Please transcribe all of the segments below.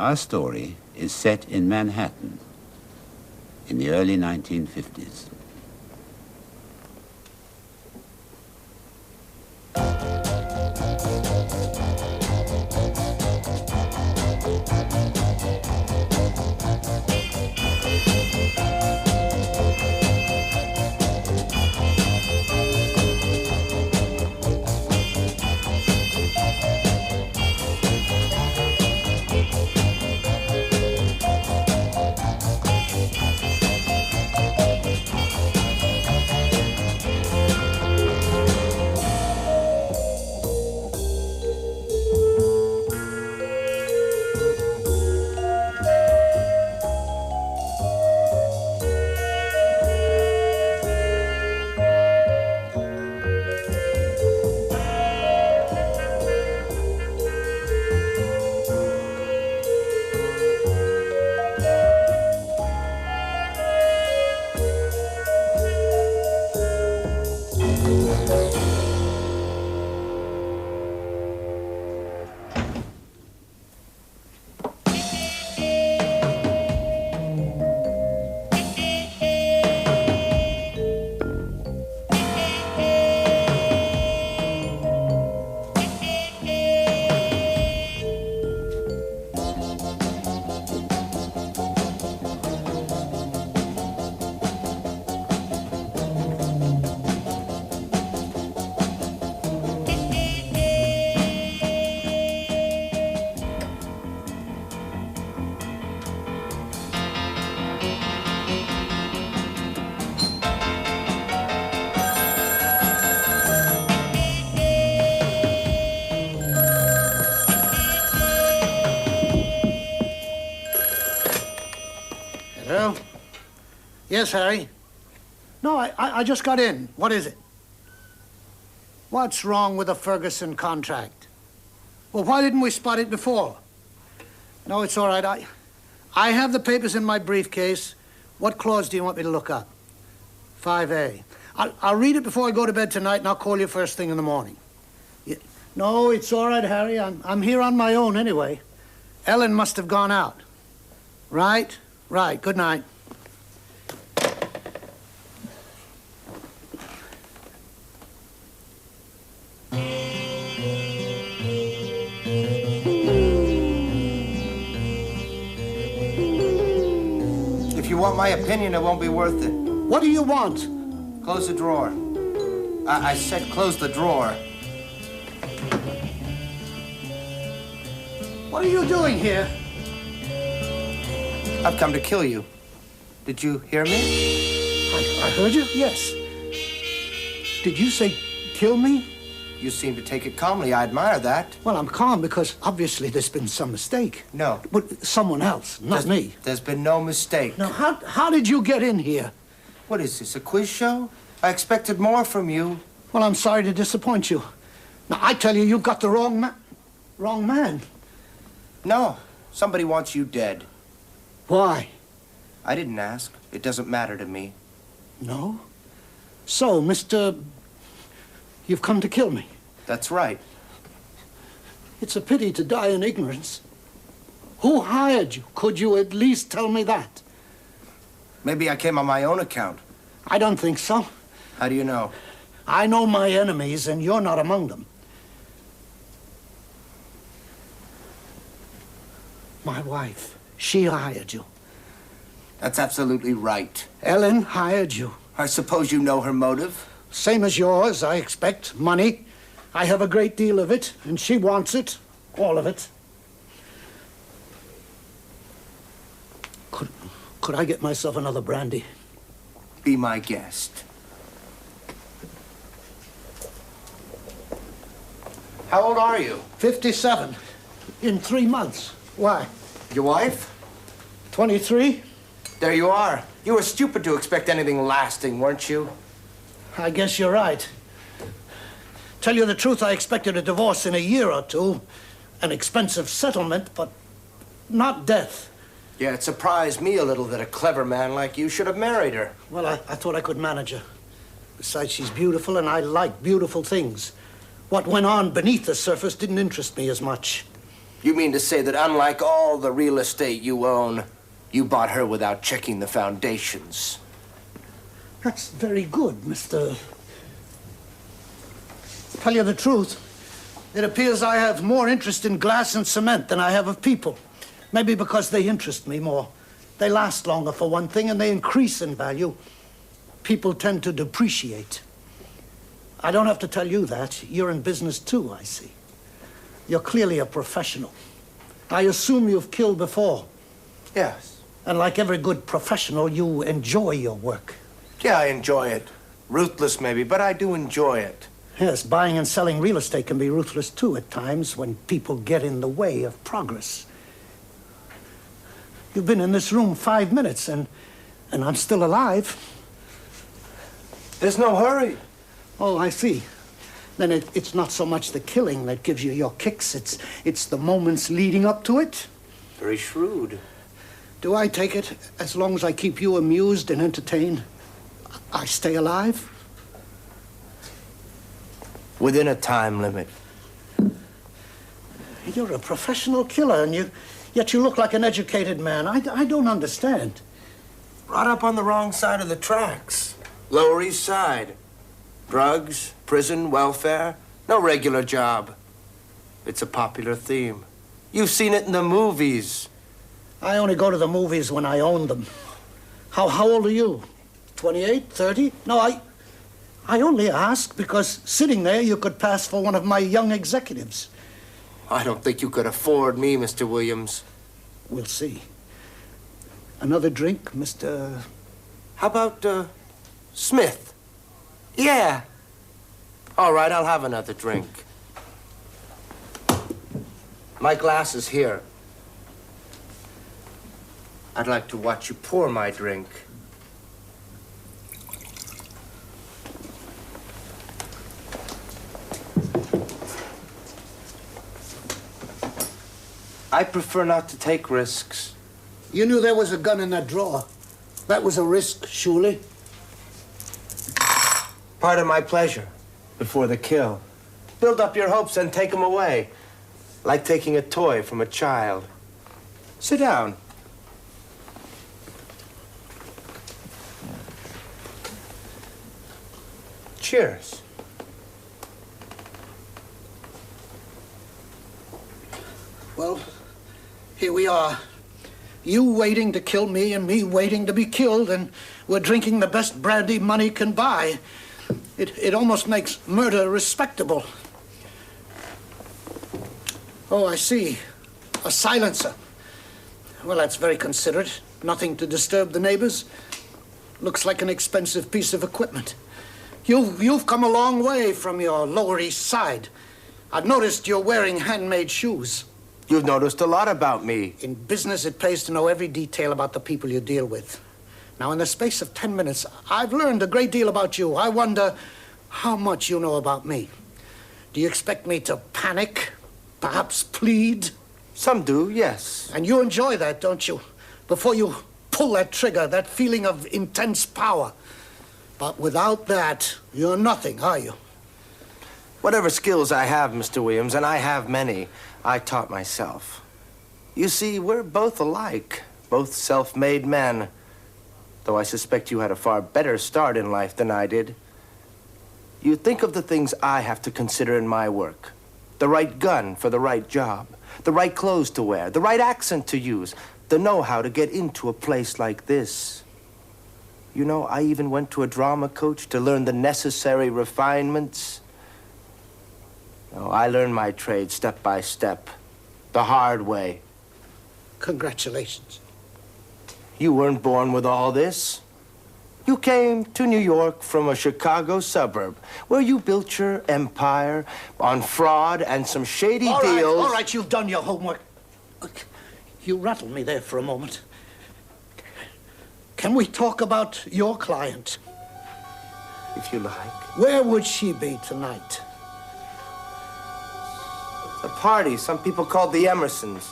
Our story is set in Manhattan in the early 1950s. Hello? Yes, Harry? No, I just got in. What is it? What's wrong with the Ferguson contract? Well, why didn't we spot it before? No, it's all right. I have the papers in my briefcase. What clause do you want me to look up? 5A. I'll read it before I go to bed tonight, and I'll call you first thing in the morning. No, it's all right, Harry. I'm here on my own anyway. Ellen must have gone out. Right? Right. Good night. If you want my opinion, it won't be worth it. What do you want? Close the drawer. I said close the drawer. What are you doing here? I've come to kill you. Did you hear me? I heard you, yes. Did you say kill me? You seem to take it calmly. I admire that. Well, I'm calm because obviously there's been some mistake. No. But someone else, not me. There's been no mistake. Now, how did you get in here? What is this, a quiz show? I expected more from you. Well, I'm sorry to disappoint you. Now, I tell you, you've got the wrong man. No, somebody wants you dead. Why? I didn't ask. It doesn't matter to me. No? So, you've come to kill me. That's right. It's a pity to die in ignorance. Who hired you? Could you at least tell me that? Maybe I came on my own account. I don't think so. How do you know? I know my enemies, and you're not among them. My wife, she hired you. That's absolutely right. Ellen hired you. I suppose you know her motive? Same as yours, I expect. Money. I have a great deal of it, and she wants it. All of it. Could I get myself another brandy? Be my guest. How old are you? 57. In 3 months. Why? Your wife? 23. There you are. You were stupid to expect anything lasting, weren't you? I guess you're right. Tell you the truth, I expected a divorce in a year or two. An expensive settlement, but not death. Yeah, it surprised me a little that a clever man like you should have married her. Well, I thought I could manage her. Besides, she's beautiful, and I like beautiful things. What went on beneath the surface didn't interest me as much. You mean to say that unlike all the real estate you own, you bought her without checking the foundations? That's very good, Mr. Tell you the truth, it appears I have more interest in glass and cement than I have of people. Maybe because they interest me more. They last longer, for one thing, and they increase in value. People tend to depreciate. I don't have to tell you that. You're in business too, I see. You're clearly a professional. I assume you've killed before. Yes. And like every good professional, you enjoy your work. Yeah, I enjoy it. Ruthless, maybe, but I do enjoy it. Yes, buying and selling real estate can be ruthless too at times when people get in the way of progress. You've been in this room 5 minutes and I'm still alive. There's no hurry. Oh, I see. Then it's not so much the killing that gives you your kicks, it's the moments leading up to it. Very shrewd. Do I take it, as long as I keep you amused and entertained, I stay alive? Within a time limit. You're a professional killer, and yet you look like an educated man. I don't understand. Brought up on the wrong side of the tracks. Lower East Side. Drugs, prison, welfare. No regular job. It's a popular theme. You've seen it in the movies. I only go to the movies when I own them. How old are you? 28, 30? No, I only ask because sitting there you could pass for one of my young executives. I don't think you could afford me, Mr. Williams. We'll see. Another drink, Mr. How about, Smith? Yeah. All right, I'll have another drink. My glass is here. I'd like to watch you pour my drink. I prefer not to take risks. You knew there was a gun in that drawer. That was a risk, surely. Part of my pleasure, before the kill. Build up your hopes and take them away. Like taking a toy from a child. Sit down. Cheers. Well, here we are. You waiting to kill me and me waiting to be killed, and we're drinking the best brandy money can buy. It almost makes murder respectable. Oh, I see. A silencer. Well, that's very considerate. Nothing to disturb the neighbors. Looks like an expensive piece of equipment. You've come a long way from your Lower East Side. I've noticed you're wearing handmade shoes. You've noticed a lot about me. In business, it pays to know every detail about the people you deal with. Now, in the space of 10 minutes, I've learned a great deal about you. I wonder how much you know about me. Do you expect me to panic? Perhaps plead? Some do, yes. And you enjoy that, don't you? Before you pull that trigger, that feeling of intense power. But without that, you're nothing, are you? Whatever skills I have, Mr. Williams, and I have many, I taught myself. You see, we're both alike, both self-made men. Though I suspect you had a far better start in life than I did. You think of the things I have to consider in my work. The right gun for the right job, the right clothes to wear, the right accent to use, the know-how to get into a place like this. You know, I even went to a drama coach to learn the necessary refinements. Oh, I learned my trade step by step, the hard way. Congratulations. You weren't born with all this. You came to New York from a Chicago suburb, where you built your empire on fraud and some shady deals. All right, you've done your homework. You rattled me there for a moment. Can we talk about your client? If you like. Where would she be tonight? A party some people called the Emersons.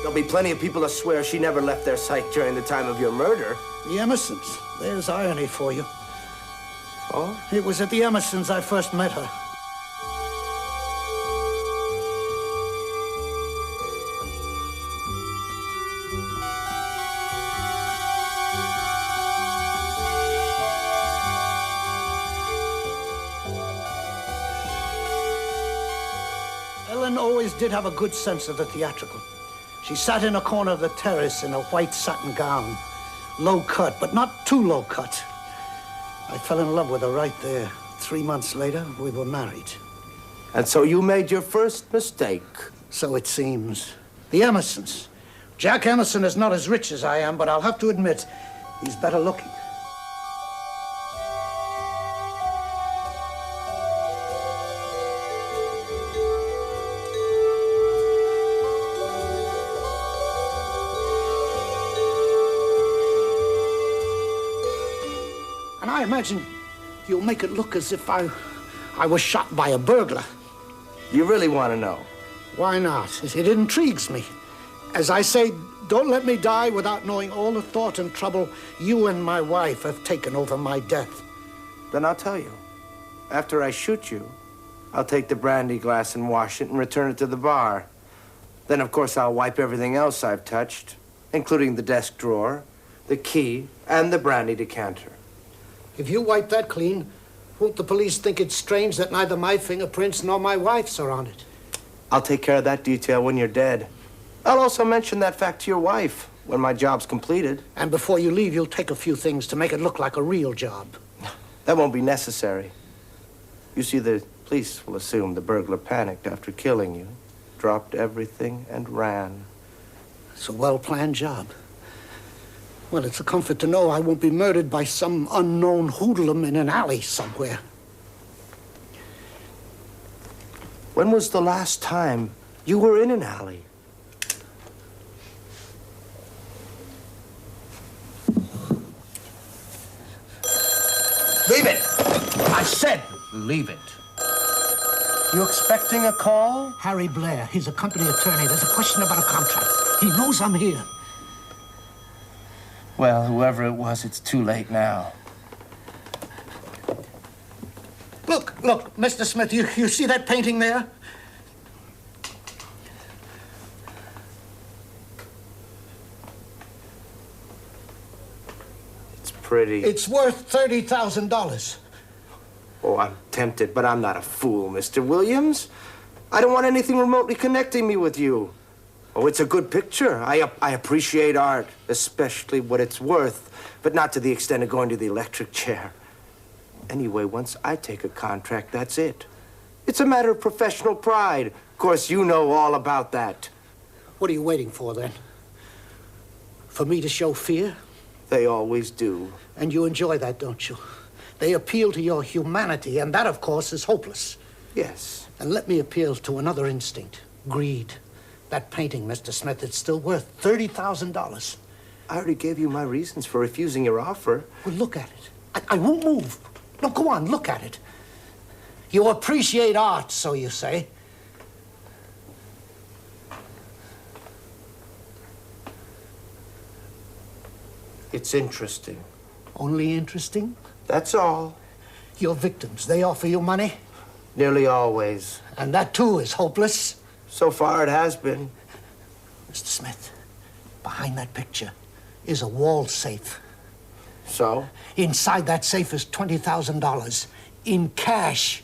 There'll be plenty of people to swear she never left their sight during the time of your murder. The Emersons. There's irony for you. Oh? It was at the Emersons I first met her. Ellen always did have a good sense of the theatrical. She sat in a corner of the terrace in a white satin gown. Low cut, but not too low cut. I fell in love with her right there. 3 months later, we were married. And so you made your first mistake. So it seems. The Emersons. Jack Emerson is not as rich as I am, but I'll have to admit, he's better looking. And I imagine you'll make it look as if I was shot by a burglar. You really want to know? Why not? It intrigues me. As I say, don't let me die without knowing all the thought and trouble you and my wife have taken over my death. Then I'll tell you. After I shoot you, I'll take the brandy glass and wash it and return it to the bar. Then, of course, I'll wipe everything else I've touched, including the desk drawer, the key, and the brandy decanter. If you wipe that clean, won't the police think it's strange that neither my fingerprints nor my wife's are on it? I'll take care of that detail when you're dead. I'll also mention that fact to your wife when my job's completed. And before you leave, you'll take a few things to make it look like a real job. That won't be necessary. You see, the police will assume the burglar panicked after killing you, dropped everything, and ran. It's a well-planned job. Well, it's a comfort to know I won't be murdered by some unknown hoodlum in an alley somewhere. When was the last time you were in an alley? Leave it! I said leave it. You expecting a call? Harry Blair, he's a company attorney. There's a question about a contract. He knows I'm here. Well, whoever it was, it's too late now. Look, Mr. Smith, you see that painting there? It's pretty. It's worth $30,000. Oh, I'm tempted, but I'm not a fool, Mr. Williams. I don't want anything remotely connecting me with you. Oh, it's a good picture. I appreciate art, especially what it's worth, but not to the extent of going to the electric chair. Anyway, once I take a contract, that's it. It's a matter of professional pride. Of course, you know all about that. What are you waiting for, then? For me to show fear? They always do. And you enjoy that, don't you? They appeal to your humanity, and that, of course, is hopeless. Yes. And let me appeal to another instinct, greed. That painting, Mr. Smith, it's still worth $30,000. I already gave you my reasons for refusing your offer. Well, look at it. I won't move. No, go on, look at it. You appreciate art, so you say. It's interesting. Only interesting? That's all. Your victims, they offer you money? Nearly always. And that, too, is hopeless? So far, it has been. Mr. Smith, behind that picture is a wall safe. So? Inside that safe is $20,000 in cash.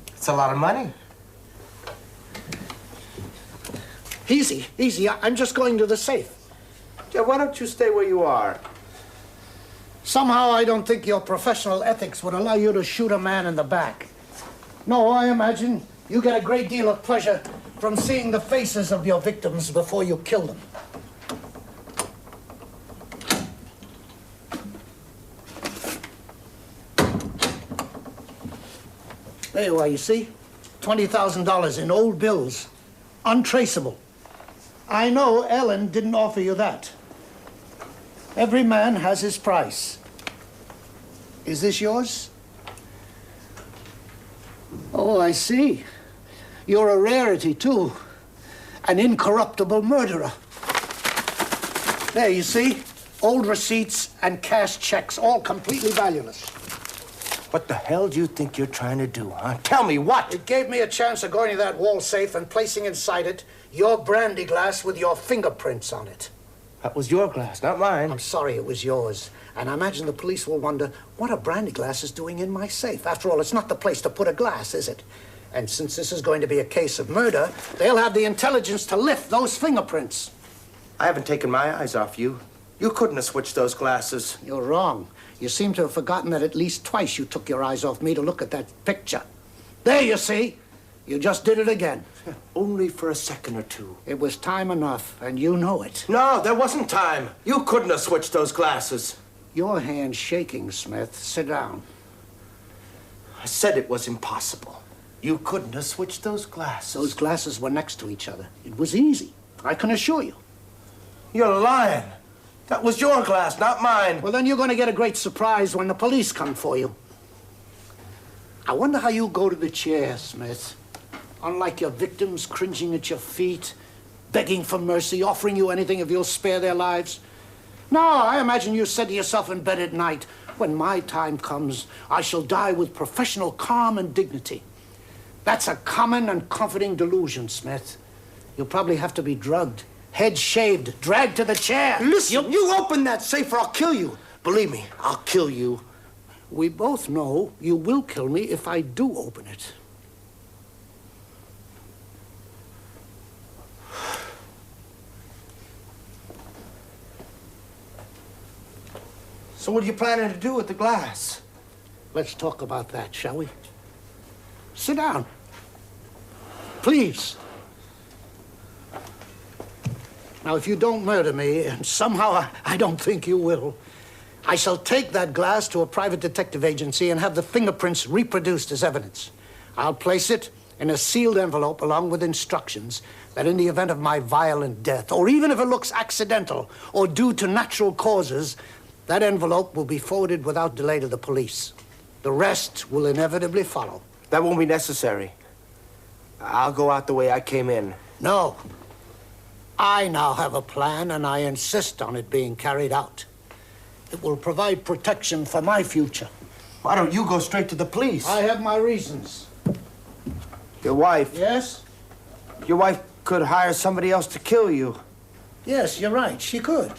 It's a lot of money. Easy, easy. I'm just going to the safe. Yeah, why don't you stay where you are? Somehow I don't think your professional ethics would allow you to shoot a man in the back. No, I imagine you get a great deal of pleasure from seeing the faces of your victims before you kill them. There you are, you see? $20,000 in old bills. Untraceable. I know Ellen didn't offer you that. Every man has his price. Is this yours? Oh, I see. You're a rarity, too. An incorruptible murderer. There, you see? Old receipts and cash checks, all completely valueless. What the hell do you think you're trying to do, huh? Tell me what? It gave me a chance of going to that wall safe and placing inside it your brandy glass with your fingerprints on it. That was your glass, not mine. I'm sorry it was yours. And I imagine the police will wonder what a brandy glass is doing in my safe. After all, it's not the place to put a glass, is it? And since this is going to be a case of murder, they'll have the intelligence to lift those fingerprints. I haven't taken my eyes off you. You couldn't have switched those glasses. You're wrong. You seem to have forgotten that at least twice you took your eyes off me to look at that picture. There, you see. You just did it again. Only for a second or two. It was time enough, and you know it. No, there wasn't time. You couldn't have switched those glasses. Your hand's shaking, Smith. Sit down. I said it was impossible. You couldn't have switched those glasses. Those glasses were next to each other. It was easy, I can assure you. You're lying. That was your glass, not mine. Well, then you're going to get a great surprise when the police come for you. I wonder how you go to the chair, Smith. Unlike your victims cringing at your feet, begging for mercy, offering you anything if you'll spare their lives. No, I imagine you said to yourself in bed at night, when my time comes, I shall die with professional calm and dignity. That's a common and comforting delusion, Smith. You'll probably have to be drugged, head shaved, dragged to the chair. Listen, you open that safe or I'll kill you. Believe me, I'll kill you. We both know you will kill me if I do open it. So what are you planning to do with the glass? Let's talk about that, shall we? Sit down. Please. Now, if you don't murder me, and somehow I don't think you will, I shall take that glass to a private detective agency and have the fingerprints reproduced as evidence. I'll place it in a sealed envelope along with instructions that in the event of my violent death, or even if it looks accidental or due to natural causes, that envelope will be forwarded without delay to the police. The rest will inevitably follow. That won't be necessary. I'll go out the way I came in. No. I now have a plan, and I insist on it being carried out. It will provide protection for my future. Why don't you go straight to the police? I have my reasons. Your wife. Yes? Your wife could hire somebody else to kill you. Yes, you're right. She could.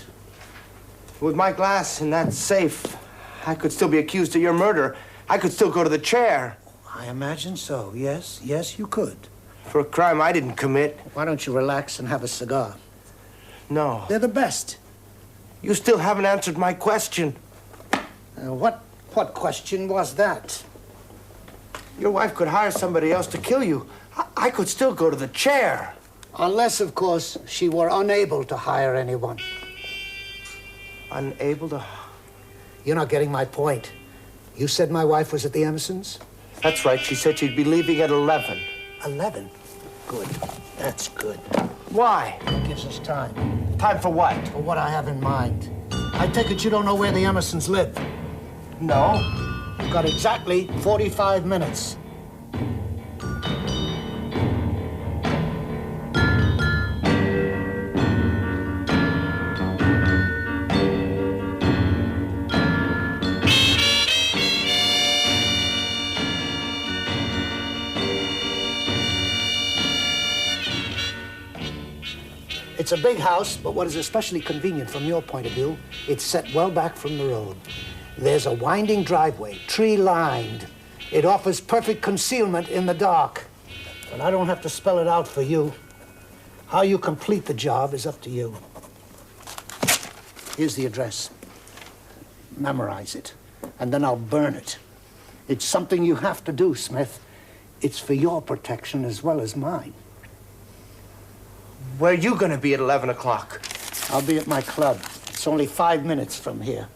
With my glass in that safe, I could still be accused of your murder. I could still go to the chair. I imagine so. Yes, yes, you could. For a crime I didn't commit. Why don't you relax and have a cigar? No. They're the best. You still haven't answered my question. What question was that? Your wife could hire somebody else to kill you. I could still go to the chair. Unless, of course, she were unable to hire anyone. Unable to... You're not getting my point. You said my wife was at the Emersons? That's right. She said she'd be leaving at 11. 11? Good. That's good. Why? It gives us time. Time for what? For what I have in mind. I take it you don't know where the Emersons live. No. You've got exactly 45 minutes. It's a big house, but what is especially convenient from your point of view, it's set well back from the road. There's a winding driveway, tree-lined. It offers perfect concealment in the dark. But I don't have to spell it out for you. How you complete the job is up to you. Here's the address. Memorize it, and then I'll burn it. It's something you have to do, Smith. It's for your protection as well as mine. Where are you going to be at 11 o'clock? I'll be at my club. It's only 5 minutes from here.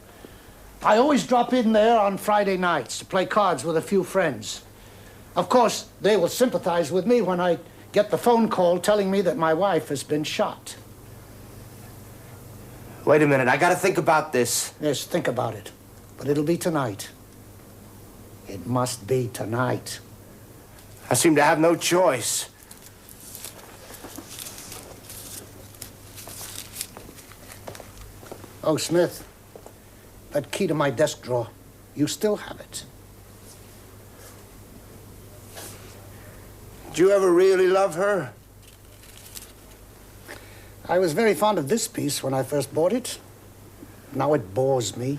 I always drop in there on Friday nights to play cards with a few friends. Of course, they will sympathize with me when I get the phone call telling me that my wife has been shot. Wait a minute. I got to think about this. Yes, think about it. But it'll be tonight. It must be tonight. I seem to have no choice. Oh, Smith, that key to my desk drawer, you still have it. Did you ever really love her? I was very fond of this piece when I first bought it. Now it bores me.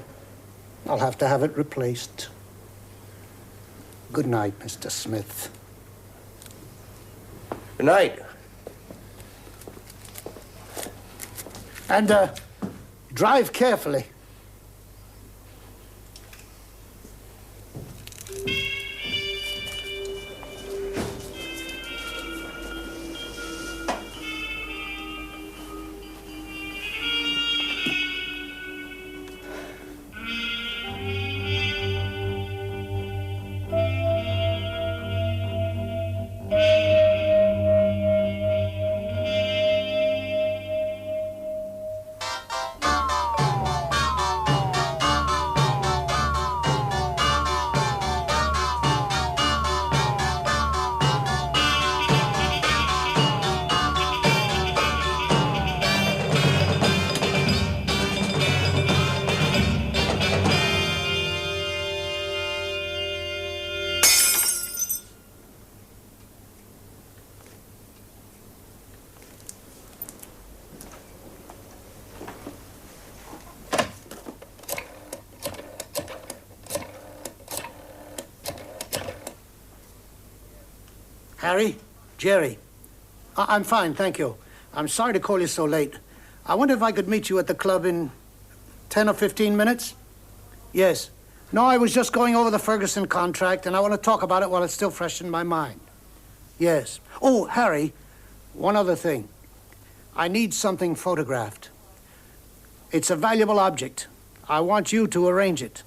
I'll have to have it replaced. Good night, Mr. Smith. Good night. And, drive carefully. Harry? Gerry? I'm fine, thank you. I'm sorry to call you so late. I wonder if I could meet you at the club in 10 or 15 minutes? Yes. No, I was just going over the Ferguson contract, and I want to talk about it while it's still fresh in my mind. Yes. Oh, Harry, one other thing. I need something photographed. It's a valuable object. I want you to arrange it.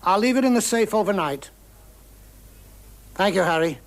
I'll leave it in the safe overnight. Thank you, Harry.